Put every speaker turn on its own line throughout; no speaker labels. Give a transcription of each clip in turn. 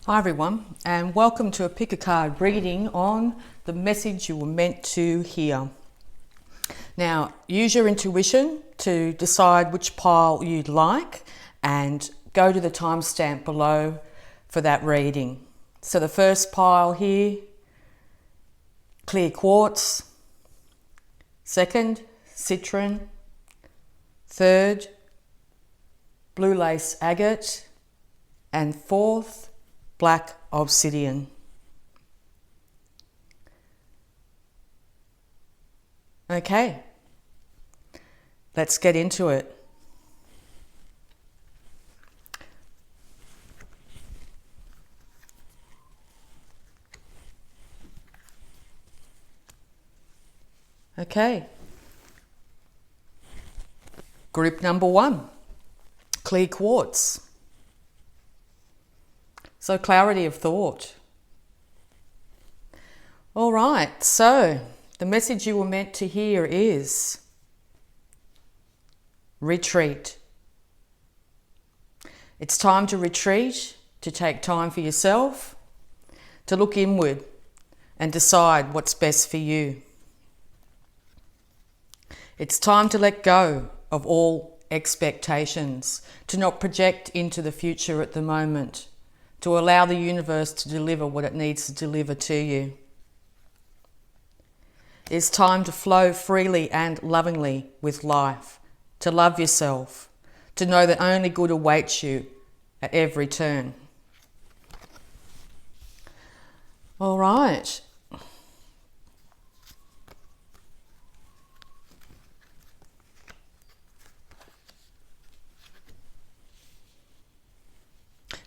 Hi everyone, and welcome to a pick a card reading on the message you were meant to hear. Now, use your intuition to decide which pile you'd like and go to the timestamp below for that reading. So the first pile here, clear quartz. Second, citrine. Third, blue lace agate. And fourth, black obsidian. Okay, let's get into it. Okay, group number 1, clear quartz. So clarity of thought. All right, so the message you were meant to hear is retreat. It's time to retreat, to take time for yourself, to look inward and decide what's best for you. It's time to let go of all expectations, to not project into the future at the moment, to allow the universe to deliver what it needs to deliver to you. It's time to flow freely and lovingly with life, to love yourself, to know that only good awaits you at every turn. All right.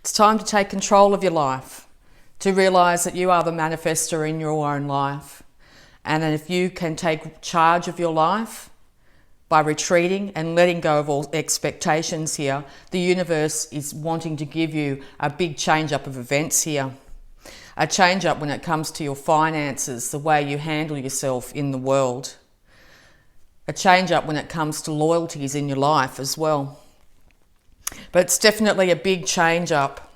It's time to take control of your life, to realise that you are the manifestor in your own life. And that if you can take charge of your life by retreating and letting go of all expectations here, the universe is wanting to give you a big change-up of events here. A change-up when it comes to your finances, the way you handle yourself in the world. A change-up when it comes to loyalties in your life as well. But it's definitely a big change up.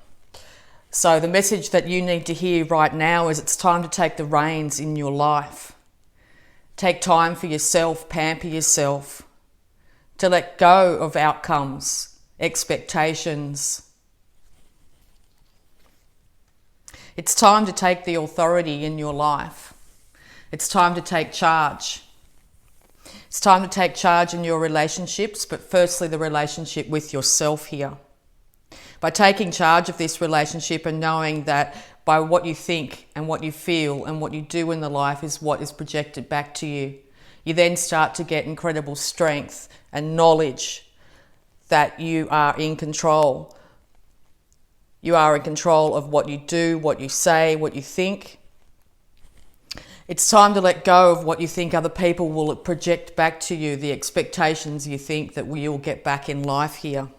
So the message that you need to hear right now is it's time to take the reins in your life. Take time for yourself, pamper yourself, to let go of outcomes, expectations. It's time to take the authority in your life. It's time to take charge. It's time to take charge in your relationships, but firstly the relationship with yourself here. By taking charge of this relationship and knowing that by what you think and what you feel and what you do in the life is what is projected back to you, you then start to get incredible strength and knowledge that you are in control. You are in control of what you do, what you say, what you think. It's time to let go of what you think other people will project back to you, the expectations you think that you'll get back in life here.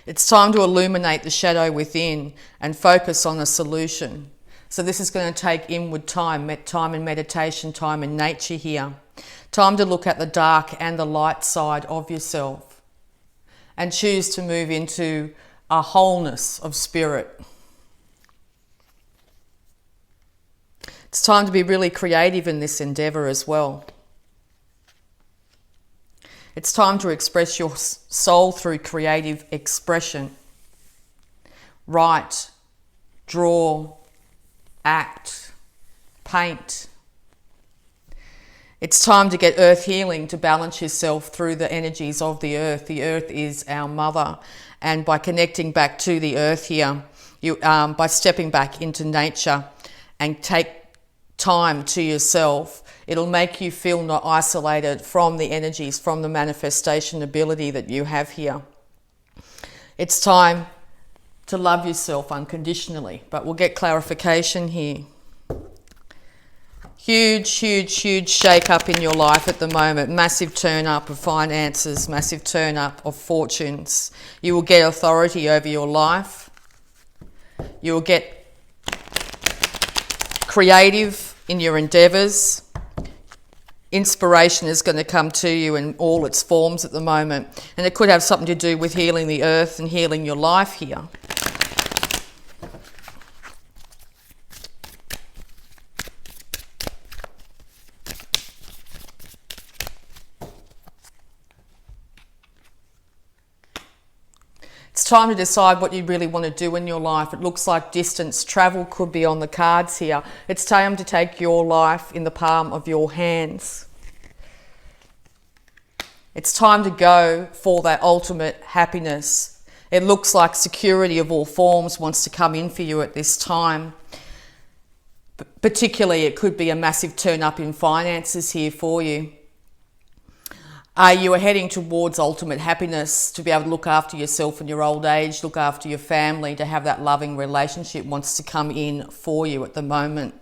It's time to illuminate the shadow within and focus on a solution. So this is going to take inward time in meditation, time in nature here. Time to look at the dark and the light side of yourself and choose to move into a wholeness of spirit. It's time to be really creative in this endeavour as well. It's time to express your soul through creative expression. Write, draw, act, paint. It's time to get earth healing, to balance yourself through the energies of the earth. The earth is our mother, and by connecting back to the earth here, by stepping back into nature and take time to yourself, it'll make you feel not isolated from the energies, from the manifestation ability that you have here. It's time to love yourself unconditionally, but we'll get clarification here. Huge shake up in your life at the moment. Massive turn up of finances, massive turn up of fortunes. You will get authority over your life. You will get creative in your endeavours. Inspiration is going to come to you in all its forms at the moment, and it could have something to do with healing the earth and healing your life here. It's time to decide what you really want to do in your life. It looks like distance travel could be on the cards here. It's time to take your life in the palm of your hands. It's time to go for that ultimate happiness. It looks like security of all forms wants to come in for you at this time. Particularly, it could be a massive turn up in finances here for you. You are heading towards ultimate happiness, to be able to look after yourself in your old age, look after your family, to have that loving relationship wants to come in for you at the moment.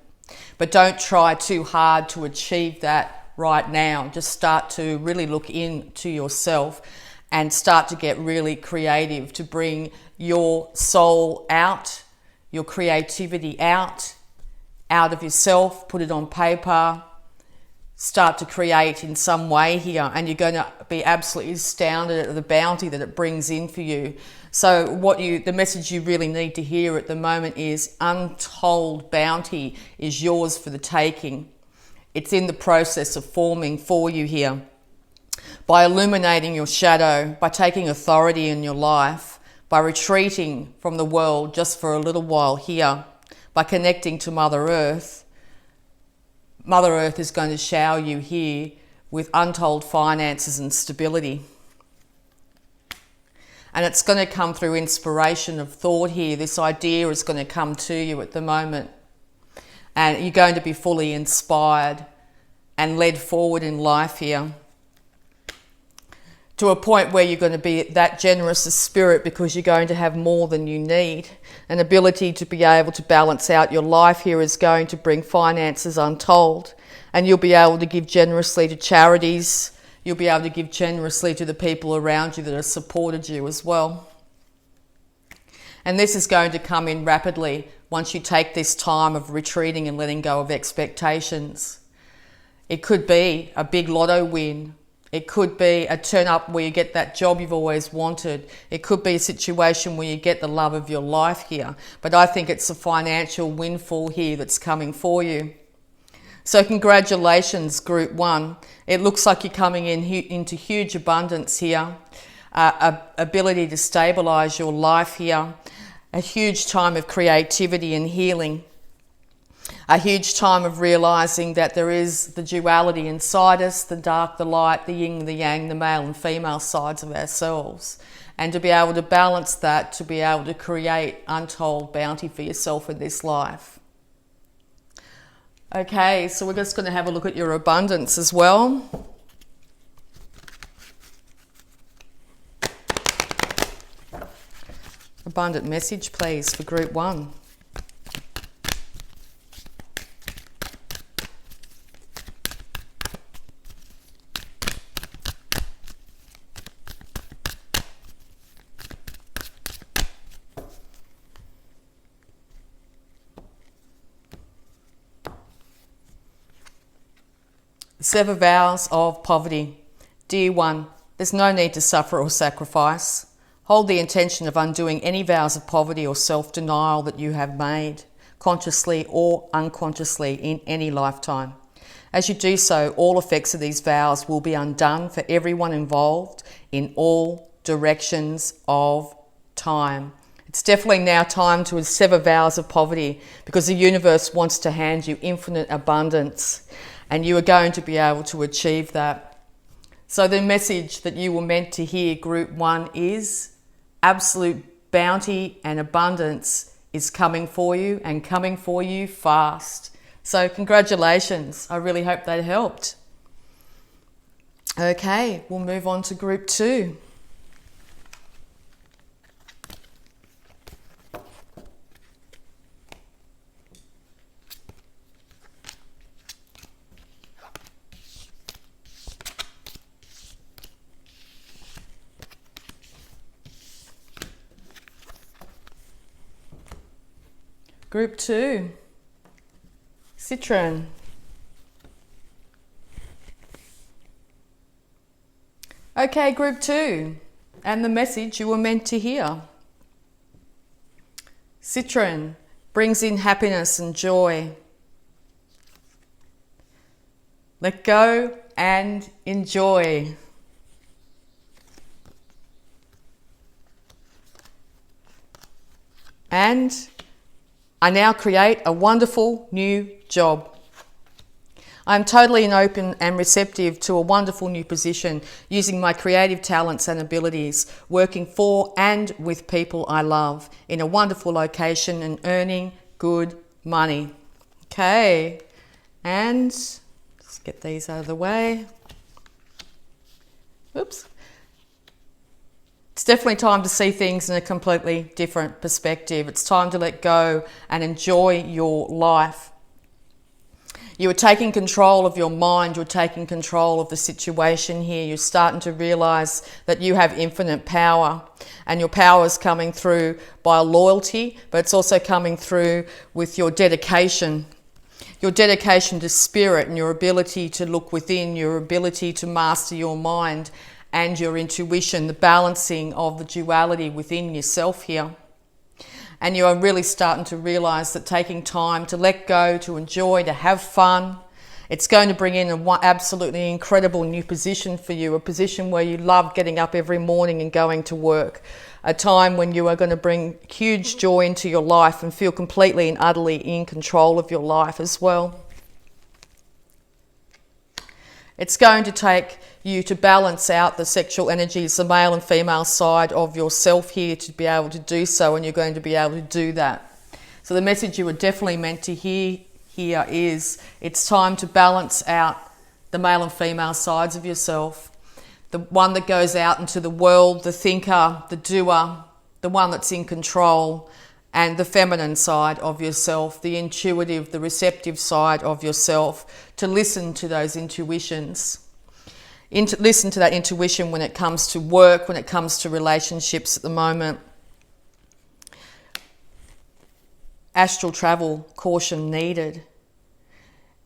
But don't try too hard to achieve that right now. Just start to really look into yourself and start to get really creative to bring your soul out, your creativity out of yourself, put it on paper, start to create in some way here, and you're going to be absolutely astounded at the bounty that it brings in for you. So the message you really need to hear at the moment is untold bounty is yours for the taking. It's in the process of forming for you here. By illuminating your shadow, by taking authority in your life, by retreating from the world just for a little while here, by connecting to Mother Earth, Mother Earth is going to shower you here with untold finances and stability. And it's going to come through inspiration of thought here. This idea is going to come to you at the moment. And you're going to be fully inspired and led forward in life here, to a point where you're going to be that generous of spirit because you're going to have more than you need. An ability to be able to balance out your life here is going to bring finances untold, and you'll be able to give generously to charities. You'll be able to give generously to the people around you that have supported you as well. And this is going to come in rapidly once you take this time of retreating and letting go of expectations. It could be a big lotto win. It could be a turn up where you get that job you've always wanted. It could be a situation where you get the love of your life here. But I think it's a financial windfall here that's coming for you. So congratulations, Group 1. It looks like you're coming into huge abundance here. Ability to stabilise your life here. A huge time of creativity and healing. A huge time of realising that there is the duality inside us, the dark, the light, the yin, the yang, the male and female sides of ourselves. And to be able to balance that, to be able to create untold bounty for yourself in this life. Okay, so we're just going to have a look at your abundance as well. Abundant message, please, for Group 1. Sever vows of poverty. Dear one, there's no need to suffer or sacrifice. Hold the intention of undoing any vows of poverty or self-denial that you have made, consciously or unconsciously, in any lifetime. As you do so, all effects of these vows will be undone for everyone involved in all directions of time. It's definitely now time to sever vows of poverty, because the universe wants to hand you infinite abundance, and you are going to be able to achieve that. So the message that you were meant to hear, Group 1, is absolute bounty and abundance is coming for you, and coming for you fast. So congratulations. I really hope that helped. Okay, we'll move on to Group 2. Group 2, Citrine. Okay, Group 2, and the message you were meant to hear. Citrine brings in happiness and joy. Let go and enjoy. And I now create a wonderful new job. I'm totally open and receptive to a wonderful new position, using my creative talents and abilities, working for and with people I love, in a wonderful location and earning good money. Okay, and let's get these out of the way. Oops. It's definitely time to see things in a completely different perspective. It's time to let go and enjoy your life. You are taking control of your mind. You're taking control of the situation here. You're starting to realize that you have infinite power, and your power is coming through by loyalty, but it's also coming through with your dedication. Your dedication to spirit and your ability to look within, your ability to master your mind and your intuition, the balancing of the duality within yourself here. And you are really starting to realize that taking time to let go, to enjoy, to have fun, it's going to bring in an absolutely incredible new position for you, a position where you love getting up every morning and going to work, a time when you are going to bring huge joy into your life and feel completely and utterly in control of your life as well. It's going to take you to balance out the sexual energies, the male and female side of yourself here, to be able to do so, and you're going to be able to do that. So the message you were definitely meant to hear here is it's time to balance out the male and female sides of yourself. The one that goes out into the world, the thinker, the doer, the one that's in control, and the feminine side of yourself, the intuitive, the receptive side of yourself, to listen to those intuitions. Listen to that intuition when it comes to work, when it comes to relationships at the moment. Astral travel, caution needed.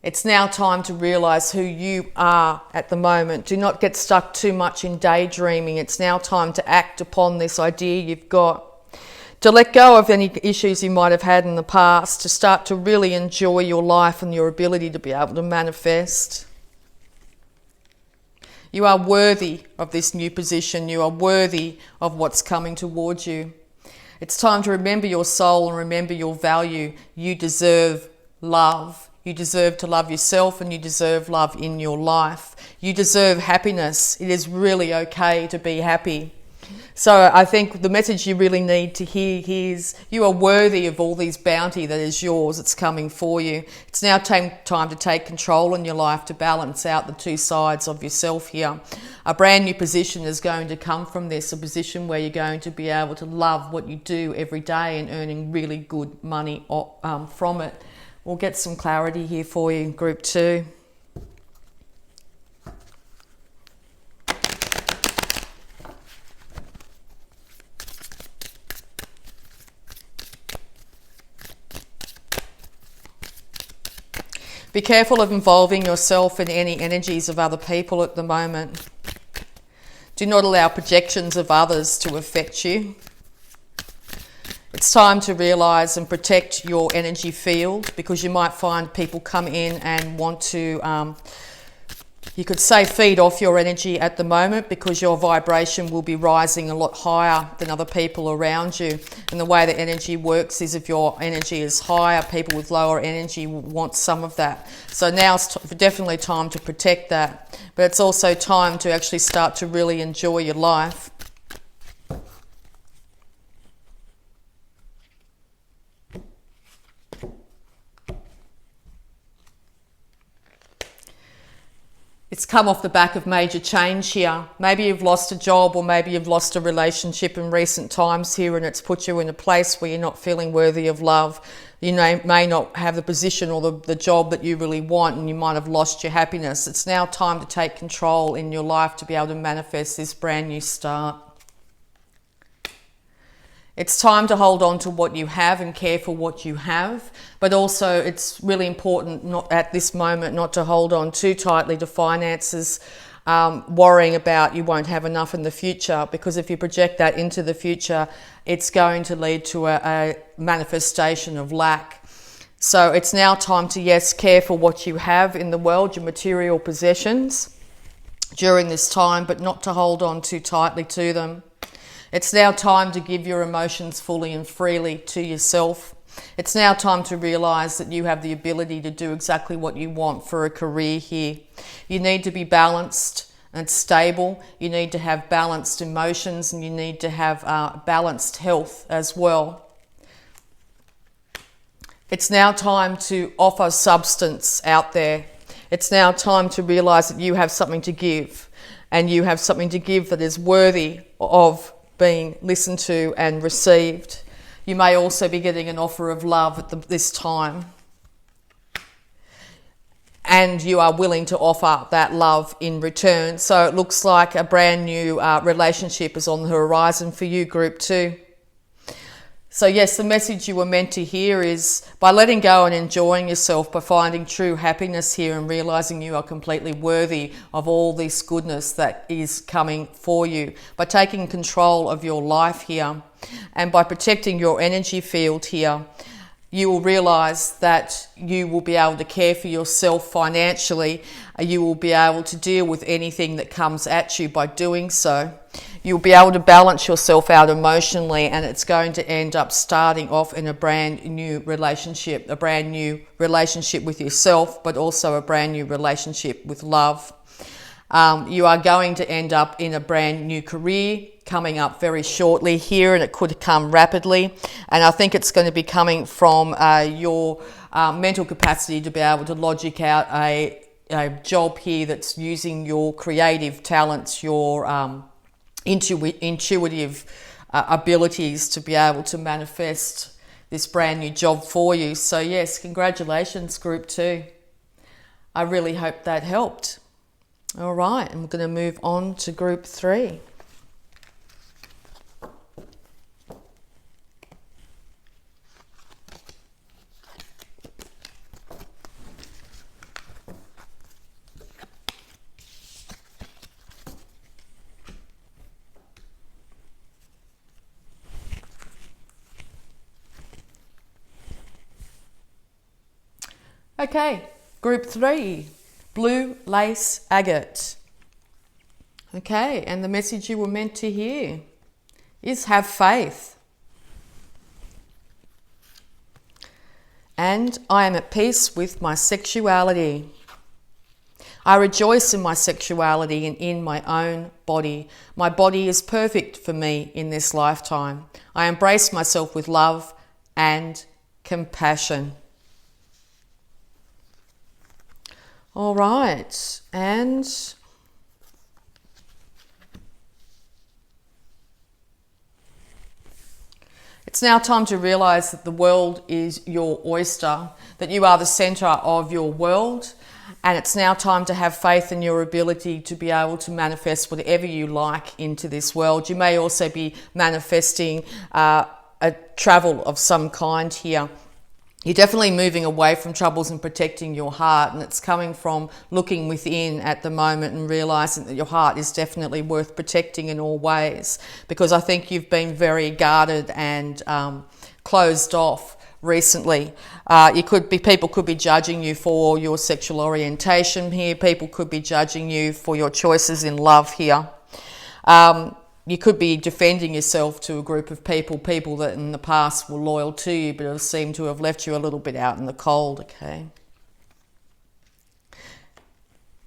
It's now time to realize who you are at the moment. Do not get stuck too much in daydreaming. It's now time to act upon this idea you've got. To let go of any issues you might have had in the past, to start to really enjoy your life and your ability to be able to manifest. You are worthy of this new position. You are worthy of what's coming towards you. It's time to remember your soul and remember your value. You deserve love. You deserve to love yourself, and you deserve love in your life. You deserve happiness. It is really okay to be happy. So I think the message you really need to hear is you are worthy of all this bounty that is yours. It's coming for you. It's now time to take control in your life, to balance out the two sides of yourself here. A brand new position is going to come from this, a position where you're going to be able to love what you do every day and earning really good money from it. We'll get some clarity here for you, group 2. Be careful of involving yourself in any energies of other people at the moment. Do not allow projections of others to affect you. It's time to realise and protect your energy field, because you might find people come in and want to, you could say, feed off your energy at the moment, because your vibration will be rising a lot higher than other people around you. And the way that energy works is, if your energy is higher, people with lower energy will want some of that. So now it's definitely time to protect that. But it's also time to actually start to really enjoy your life. It's come off the back of major change here. Maybe you've lost a job, or maybe you've lost a relationship in recent times here, and it's put you in a place where you're not feeling worthy of love. You may not have the position or the job that you really want, and you might have lost your happiness. It's now time to take control in your life to be able to manifest this brand new start. It's time to hold on to what you have and care for what you have, but also it's really important not at this moment not to hold on too tightly to finances, worrying about you won't have enough in the future, because if you project that into the future, it's going to lead to a manifestation of lack. So it's now time to, yes, care for what you have in the world, your material possessions, during this time, but not to hold on too tightly to them. It's now time to give your emotions fully and freely to yourself. It's now time to realize that you have the ability to do exactly what you want for a career here. You need to be balanced and stable. You need to have balanced emotions, and you need to have balanced health as well. It's now time to offer substance out there. It's now time to realize that you have something to give, and you have something to give that is worthy of being listened to and received. You may also be getting an offer of love at this time, and you are willing to offer that love in return. So it looks like a brand new relationship is on the horizon for you, Group 2. So yes, the message you were meant to hear is, by letting go and enjoying yourself, by finding true happiness here and realizing you are completely worthy of all this goodness that is coming for you, by taking control of your life here and by protecting your energy field here, you will realize that you will be able to care for yourself financially. You will be able to deal with anything that comes at you by doing so. You'll be able to balance yourself out emotionally, and it's going to end up starting off in a brand new relationship with yourself, but also a brand new relationship with love. You are going to end up in a brand new career coming up very shortly here, and it could come rapidly. And I think it's going to be coming from your mental capacity to be able to logic out a job here that's using your creative talents, your intuitive abilities to be able to manifest this brand new job for you. So yes, congratulations, Group 2. I really hope that helped. All right, and we're going to move on to Group 3. Okay, Group 3, Blue Lace Agate. Okay, and the message you were meant to hear is have faith. And I am at peace with my sexuality. I rejoice in my sexuality and in my own body. My body is perfect for me in this lifetime. I embrace myself with love and compassion. All right, and it's now time to realize that the world is your oyster, that you are the center of your world, and it's now time to have faith in your ability to be able to manifest whatever you like into this world. You may also be manifesting a travel of some kind here. You're definitely moving away from troubles and protecting your heart, and it's coming from looking within at the moment and realizing that your heart is definitely worth protecting in all ways, because I think you've been very guarded and closed off recently. People could be judging you for your sexual orientation here. People could be judging you for your choices in love here. You could be defending yourself to a group of people that in the past were loyal to you, but have seemed to have left you a little bit out in the cold, okay?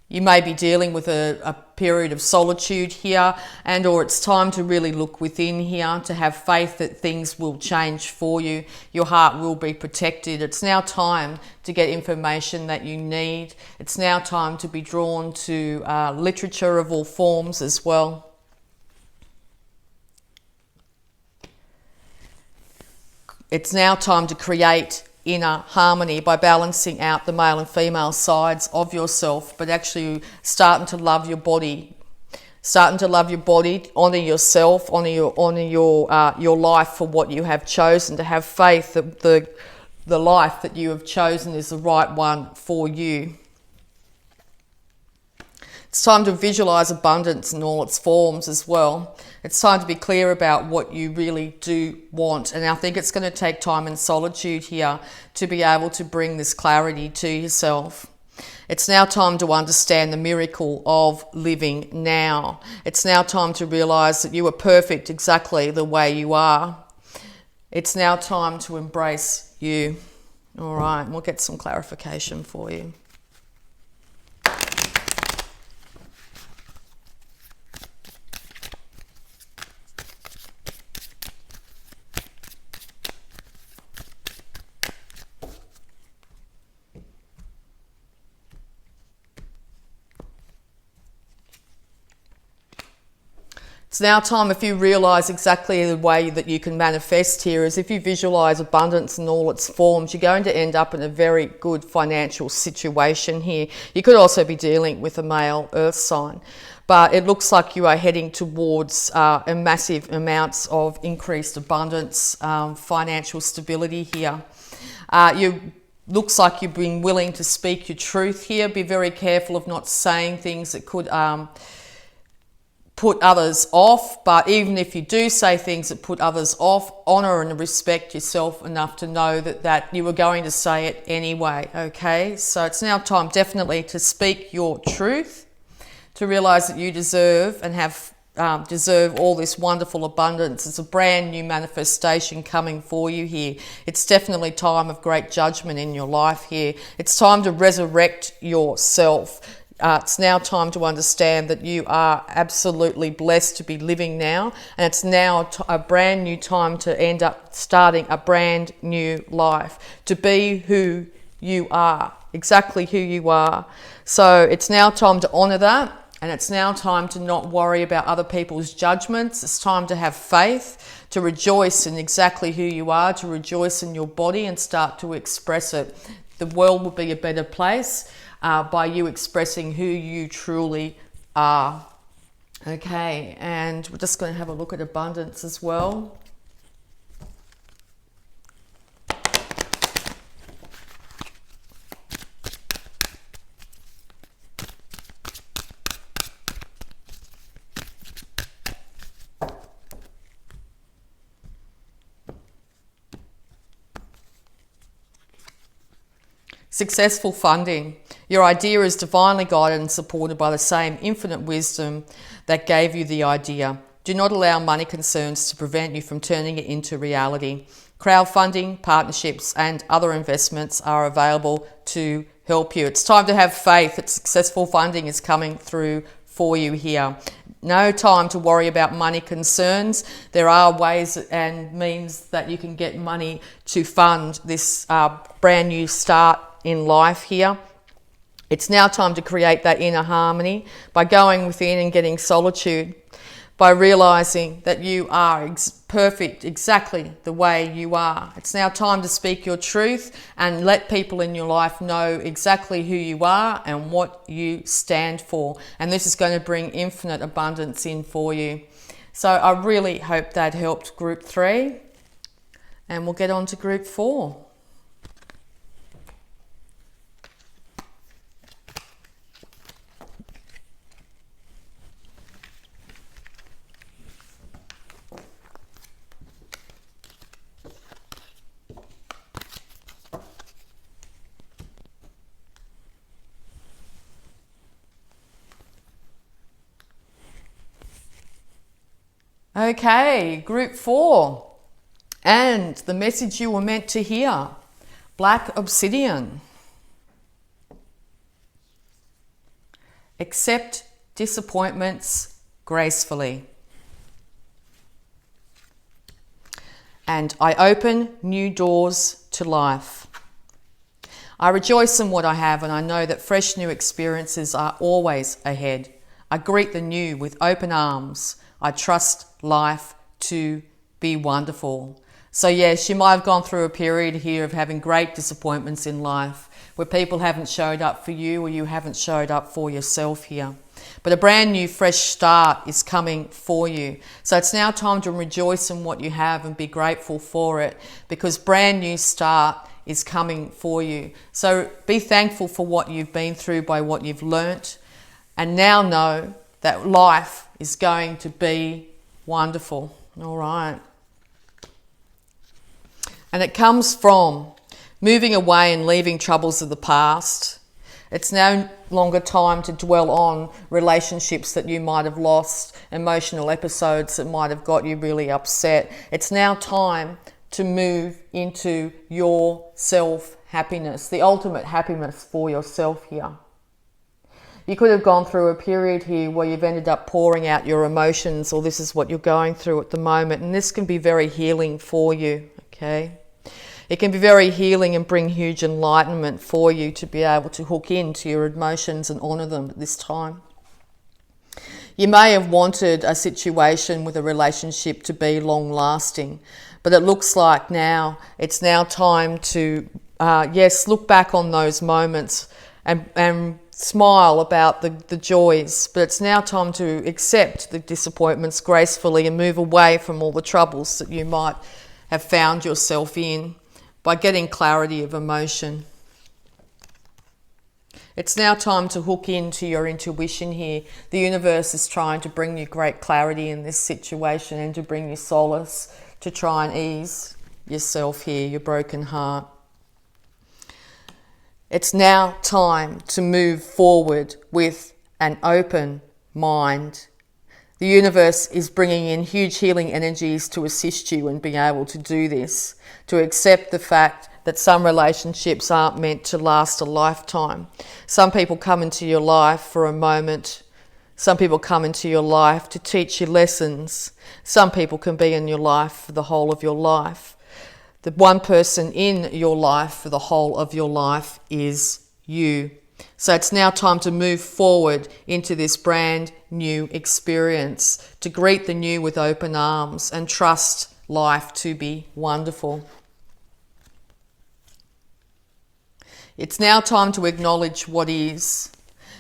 You may be dealing with a period of solitude here, or it's time to really look within here, to have faith that things will change for you. Your heart will be protected. It's now time to get information that you need. It's now time to be drawn to literature of all forms as well. It's now time to create inner harmony by balancing out the male and female sides of yourself, but actually starting to love your body. Honour yourself, honour your life for what you have chosen, to have faith that the life that you have chosen is the right one for you. It's time to visualize abundance in all its forms as well. It's time to be clear about what you really do want. And I think it's going to take time and solitude here to be able to bring this clarity to yourself. It's now time to understand the miracle of living now. It's now time to realize that you are perfect exactly the way you are. It's now time to embrace you. All right, we'll get some clarification for you. It's now time, if you realise exactly the way that you can manifest here, is if you visualise abundance in all its forms, you're going to end up in a very good financial situation here. You could also be dealing with a male earth sign, but it looks like you are heading towards a massive amounts of increased abundance, financial stability here. Looks like you've been willing to speak your truth here. Be very careful of not saying things that could put others off, but even if you do say things that put others off, honour and respect yourself enough to know that you were going to say it anyway, okay? So it's now time definitely to speak your truth, to realise that you deserve and deserve all this wonderful abundance. It's a brand new manifestation coming for you here. It's definitely time of great judgment in your life here. It's time to resurrect yourself. It's now time to understand that you are absolutely blessed to be living now, and it's now a brand new time to end up starting a brand new life, to be who you are, exactly who you are. So it's now time to honour that, and it's now time to not worry about other people's judgments. It's time to have faith, to rejoice in exactly who you are, to rejoice in your body and start to express it. The world will be a better place by you expressing who you truly are. Okay, and we're just going to have a look at abundance as well. Successful funding. Your idea is divinely guided and supported by the same infinite wisdom that gave you the idea. Do not allow money concerns to prevent you from turning it into reality. Crowdfunding, partnerships, and other investments are available to help you. It's time to have faith that successful funding is coming through for you here. No time to worry about money concerns. There are ways and means that you can get money to fund this brand new start in life here. It's now time to create that inner harmony by going within and getting solitude, by realizing that you are perfect exactly the way you are. It's now time to speak your truth and let people in your life know exactly who you are and what you stand for. And this is going to bring infinite abundance in for you. So I really hope that helped Group 3. And we'll get on to Group 4. Okay, Group 4, and the message you were meant to hear, Black Obsidian. Accept disappointments gracefully. And I open new doors to life. I rejoice in what I have, and I know that fresh new experiences are always ahead. I greet the new with open arms. I trust life to be wonderful. So yes, you might have gone through a period here of having great disappointments in life where people haven't showed up for you or you haven't showed up for yourself here. But a brand new fresh start is coming for you. So it's now time to rejoice in what you have and be grateful for it, because brand new start is coming for you. So be thankful for what you've been through, by what you've learnt, and now know that life is going to be wonderful. All right. And it comes from moving away and leaving troubles of the past, It's no longer time to dwell on relationships that you might have lost, emotional episodes that might have got you really upset. It's now time to move into your self-happiness, the ultimate happiness for yourself here. You could have gone through a period here where you've ended up pouring out your emotions, or this is what you're going through at the moment, and this can be very healing for you, okay? It can be very healing and bring huge enlightenment for you to be able to hook into your emotions and honour them at this time. You may have wanted a situation with a relationship to be long-lasting, but it looks like now it's now time to, yes, look back on those moments and smile about the joys, but it's now time to accept the disappointments gracefully and move away from all the troubles that you might have found yourself in by getting clarity of emotion. It's now time to hook into your intuition here. The universe is trying to bring you great clarity in this situation and to bring you solace, to try and ease yourself here, your broken heart. It's now time to move forward with an open mind. The universe is bringing in huge healing energies to assist you in being able to do this, to accept the fact that some relationships aren't meant to last a lifetime. Some people come into your life for a moment. Some people come into your life to teach you lessons. Some people can be in your life for the whole of your life. The one person in your life for the whole of your life is you. So it's now time to move forward into this brand new experience, to greet the new with open arms and trust life to be wonderful. It's now time to acknowledge what is.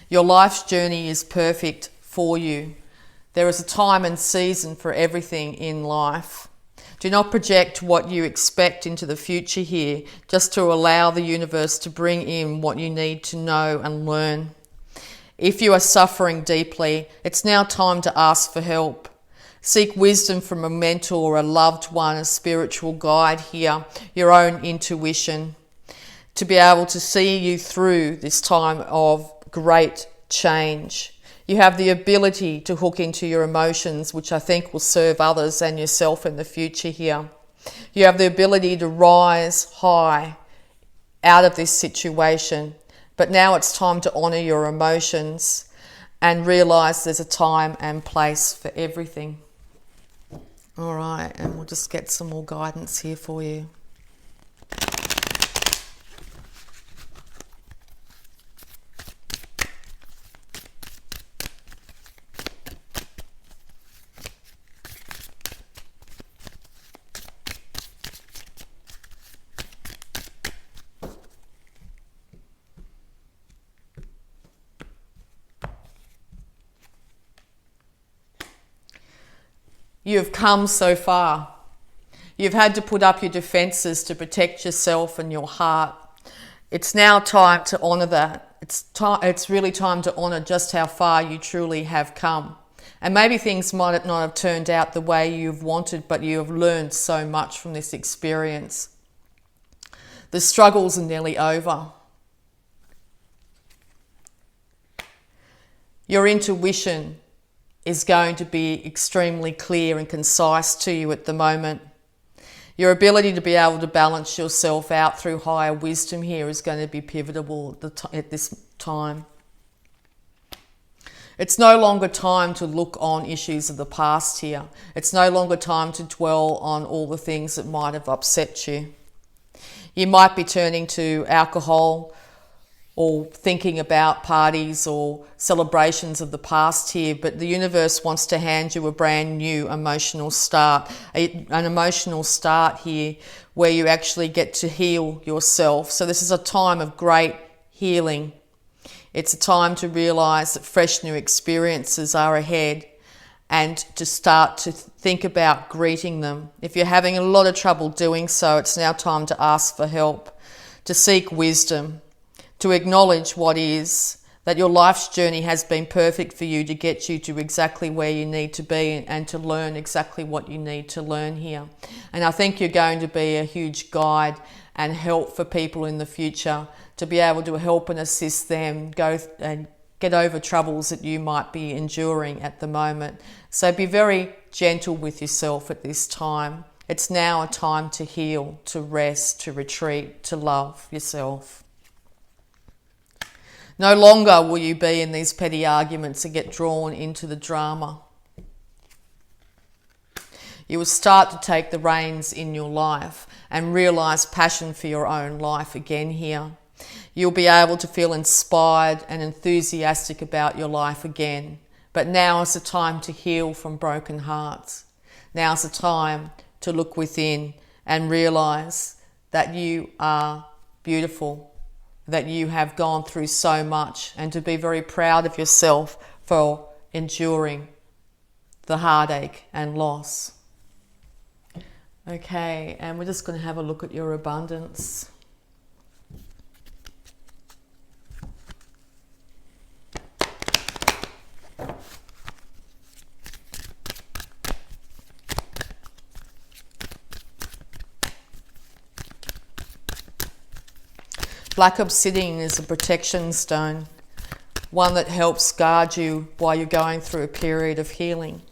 Your life's journey is perfect for you. There is a time and season for everything in life. Do not project what you expect into the future here, just to allow the universe to bring in what you need to know and learn. If you are suffering deeply, it's now time to ask for help. Seek wisdom from a mentor, a loved one, a spiritual guide here, your own intuition, to be able to see you through this time of great change. You have the ability to hook into your emotions, which I think will serve others and yourself in the future here. You have the ability to rise high out of this situation. But now it's time to honour your emotions and realise there's a time and place for everything. All right, and we'll just get some more guidance here for you. You have come so far. You've had to put up your defences to protect yourself and your heart. It's now time to honour that. It's really time to honour just how far you truly have come. And maybe things might not have turned out the way you've wanted, but you have learned so much from this experience. The struggles are nearly over. Your intuition is going to be extremely clear and concise to you at the moment. Your ability to be able to balance yourself out through higher wisdom here is going to be pivotal at this time. It's no longer time to look on issues of the past here. It's no longer time to dwell on all the things that might have upset you. You might be turning to alcohol or thinking about parties or celebrations of the past here, but the universe wants to hand you a brand new emotional start, an emotional start here where you actually get to heal yourself. So this is a time of great healing. It's a time to realise that fresh new experiences are ahead and to start to think about greeting them. If you're having a lot of trouble doing so, it's now time to ask for help, to seek wisdom, to acknowledge what is. that your life's journey has been perfect for you to get you to exactly where you need to be and to learn exactly what you need to learn here. And I think you're going to be a huge guide and help for people in the future to be able to help and assist them go and get over troubles that you might be enduring at the moment. So be very gentle with yourself at this time. It's now a time to heal, to rest, to retreat, to love yourself. No longer will you be in these petty arguments and get drawn into the drama. You will start to take the reins in your life and realise passion for your own life again here. You'll be able to feel inspired and enthusiastic about your life again. But now is the time to heal from broken hearts. Now's the time to look within and realise that you are beautiful, that you have gone through so much, and to be very proud of yourself for enduring the heartache and loss. Okay, and we're just going to have a look at your abundance. Black obsidian is a protection stone, one that helps guard you while you're going through a period of healing.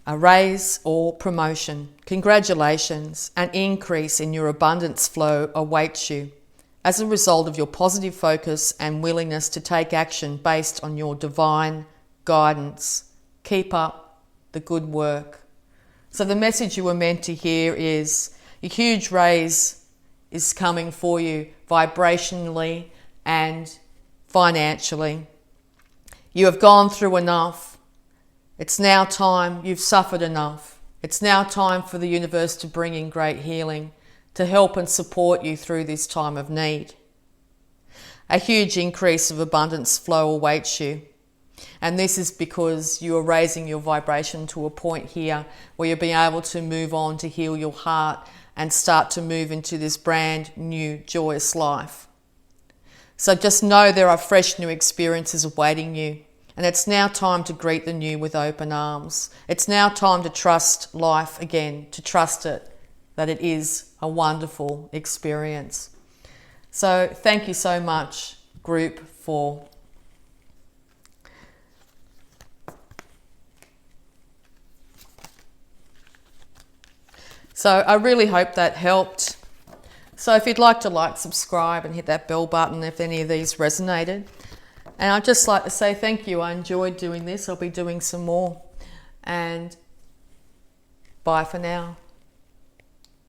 A raise or promotion, congratulations, an increase in your abundance flow awaits you as a result of your positive focus and willingness to take action based on your divine guidance. Keep up the good work. So the message you were meant to hear is a huge raise is coming for you vibrationally and financially. You have gone through enough. It's now time. You've suffered enough. It's now time for the universe to bring in great healing to help and support you through this time of need. A huge increase of abundance flow awaits you. And this is because you are raising your vibration to a point here where you're being able to move on to heal your heart and start to move into this brand new joyous life. So just know there are fresh new experiences awaiting you. And it's now time to greet the new with open arms. It's now time to trust life again, to trust it, that it is a wonderful experience. So thank you so much, Group 4. So I really hope that helped. So if you'd like to subscribe and hit that bell button if any of these resonated. And I'd just like to say thank you. I enjoyed doing this. I'll be doing some more. And bye for now.